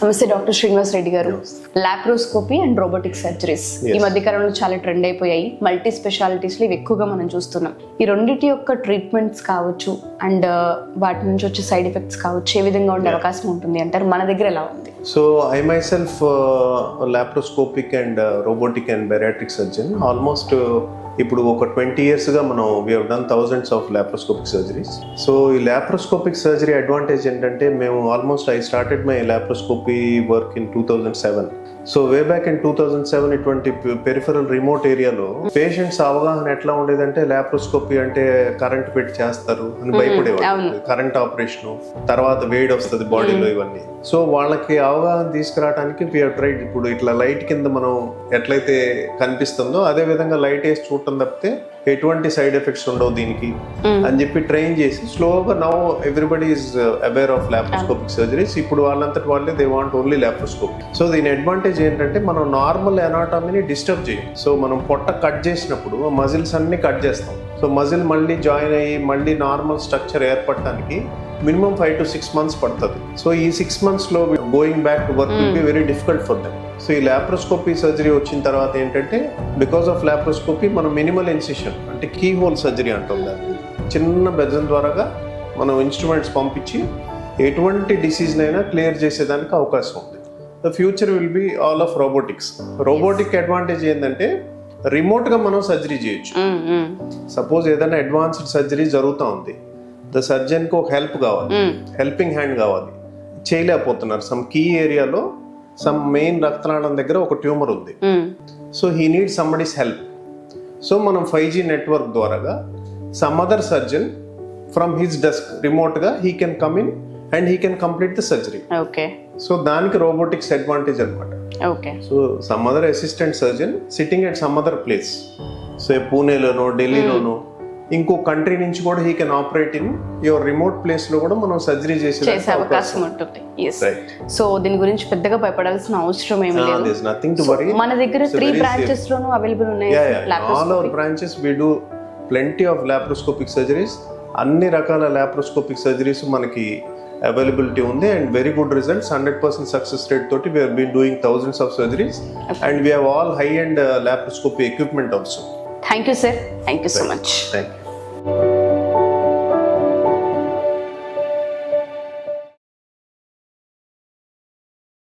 నమస్తే డాక్టర్ శ్రీనివాస్ రెడ్డి గారు. Laparoscopy and robotic surgeries ఈ మధ్య కాలంలో చాలా ట్రెండ్ అయిపోయాయి. మల్టీ స్పెషాలిటీస్ లో ఇవి ఎక్కువగా మనం చూస్తున్నాం. ఈ రెండింటి యొక్క ట్రీట్మెంట్స్ కావచ్చు అండ్ వాటి నుంచి వచ్చే సైడ్ ఎఫెక్ట్స్ కావచ్చు ఏ విధంగా ఉండే అవకాశం ఉంటుంది అంటారు? మన దగ్గర ఎలా ఉంది? So I myself laparoscopic and robotic and bariatric surgeon. Almost ఇప్పుడు ఒక 20 yearsగా మనం we have done thousands of laparoscopic surgeries. So ఈ లాప్రోస్కోపిక్ సర్జరీ అడ్వాంటేజ్ ఏంటంటే మేము almost I started my laparoscopy work in 2007. So way back in 2007 ఇటువంటి peripheral remote ఏరియాలో patients అవగాహన ఎట్లా ఉండేదంటే లాప్రోస్కోపీ అంటే కరెంట్ పెట్టి చేస్తారు అని భయపడేవాళ్ళు. కరెంట్ ఆపరేషన్ తర్వాత వేడి వస్తుంది బాడీలో ఇవన్నీ. సో వాళ్ళకి అవగాహన తీసుకురావడానికి వి హావ్ ట్రైడ్. ఇప్పుడు ఇట్లా లైట్ కింద మనం ఎట్లయితే కనిపిస్తుందో అదే విధంగా లైట్ వేసి చూడటం తప్పితే ఎటువంటి సైడ్ ఎఫెక్ట్స్ ఉండవు దీనికి అని చెప్పి ట్రైన్ చేసి స్లోగా now everybody is aware of laparoscopic surgeries. ఇప్పుడు వాళ్ళంతటి వాళ్ళే they want only laparoscopy. So దీని అడ్వాంటేజ్ ఏంటంటే మనం నార్మల్ ఎనాటమీని డిస్టర్బ్ చేయం. సో మనం పొట్ట కట్ చేసినప్పుడు మజిల్స్ అన్ని కట్ చేస్తాం. సో మజిల్ మళ్ళీ జాయిన్ అయ్యి మళ్ళీ నార్మల్ స్ట్రక్చర్ ఏర్పడటానికి మినిమం 5 to 6 months పడుతుంది. సో ఈ 6 monthsలో going back to work will be very difficult for them. So ఈ లాప్రోస్కోపీ సర్జరీ వచ్చిన తర్వాత ఏంటంటే బికాస్ ఆఫ్ లాప్రోస్కోపీ మనం మినిమల్ ఇన్సిషన్ అంటే కీ హోల్ సర్జరీ అంటుంది. చిన్న బెజం ద్వారాగా మనం ఇన్స్ట్రుమెంట్స్ పంపించి ఎటువంటి డిసీజ్నైనా క్లియర్ చేసేదానికి అవకాశం ఉంది. The future will be all of robotics. Robotic advantage ఏంటంటే రిమోట్గా మనం సర్జరీ చేయొచ్చు. సపోజ్ ఏదైనా అడ్వాన్స్డ్ సర్జరీ జరుగుతూ ఉంది, ద సర్జన్కి ఒక హెల్ప్ కావాలి, హెల్పింగ్ హ్యాండ్ కావాలి, చేయలేకపోతున్నారు. సమ్ కీ ఏరియాలో సమ్ మెయిన్ రక్తనాళం దగ్గర ఒక ట్యూమర్ ఉంది. So he need somebody's help. So మనం 5G నెట్వర్క్ ద్వారాగా some other surgeon from his desk రిమోట్గా he can come in and he can complete the surgery. So దానికి రోబోటిక్స్ అడ్వాంటేజ్ అనమాట. So some other assistant surgeon sitting at some other place, so పూణేలోనో ఢిల్లీలోనో ఇంకో country నుంచి కూడా he can operate in your remote place లో కూడా మనం సర్జరీ చేసే అవకాశం ఉంటుంది. సో దీని గురించి పెద్దగా భయపడాల్సిన అవసరం ఏమీ లేదు. Nothing to worry. మన దగ్గర 3 branches లోనూ అవైలబుల్ ఉన్నాయి. All our branches we do plenty of laparoscopic surgeries. అన్ని రకాల లాప్రోస్కోపిక్ సర్జరీస్ మనకి అవైలబిలిటీ ఉంది and very good results. 100% success rate తోటి we have been doing thousands of surgeries and we have all high end laparoscopy equipment also. Thank you, sir. Thank you so much. Thank you.